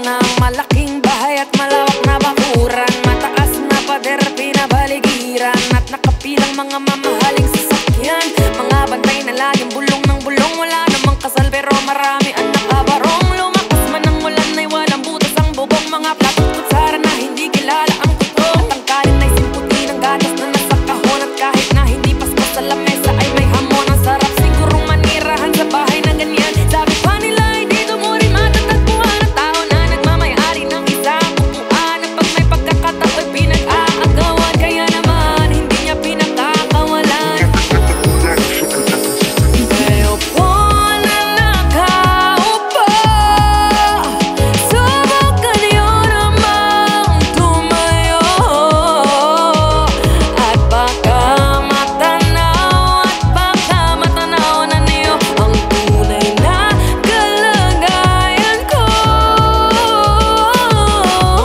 ng malaking bahay at malawak na bakuran, mataas na pader, pinabaligiran, at nakapilang mga mamahaling sasakyan. Mga bantay na laging bulong ng bulong, wala namang kasal pero marami ang nakabarong. Lumakas man ang ulan ay walang butas ang bubong, mga plato at kutsara na hindi kilala ang totoo. At ang kanin ay simputi ng gatas na nasa kahon, at kahit na hindi pasko sa lamesa ay may hamon. Ang sarap sigurong manirahan sa bahay na ganyan. Sabi pa nila ay dito mo rin matatagpuan ang tao na nagmamayari ng isang upuan, at pag may pagkakatao'y pinag-aagawan, kaya naman hindi niya pinagkakawalan. Kayo po na nakaupo, subukan niyo namang tumayo, at baka matanaw na niyo ang tunay na kalagayan ko.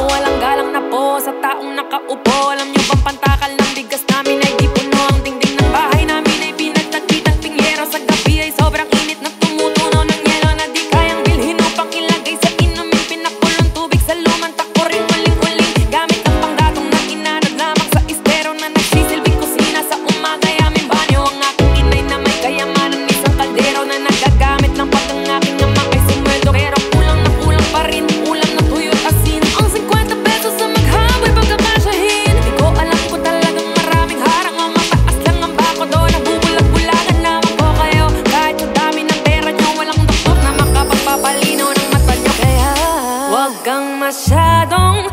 Walang galang na po sa taong nakaupo. Alam niyo bang pantakal ng bigas namin ay di puno, ang dingding ng bahay namin ay pinagtagpitang pingyero. Sa gabi ay sobrang init na tumutunaw ng yelo na di kayang bilhin upang ilagay sa inumin. Pinakulong tubig sa lumang takbo rin uling-uling, gamit ang panggatong na inanod lamang sa estero na nagsisilbing kusina sa umaga ay aming banyo. Ang aking inay na may kayamanan, isang kaldero na nagagamit lang pag ang aking ama ay sumweldo, pero kulang na kulang pa rin ulam na tuyo at asin. Ang 50 pesos sa maghabol pagkakasyahin, di ko alam kung talagang maraming harang o mataas lang ang bako doon. Nabubulag-bulagan naman po kayo kahit sa dami ng pera nyo, walang doktor na makapagpapalinaw ng mata nyo. Kaya wag kang masyadong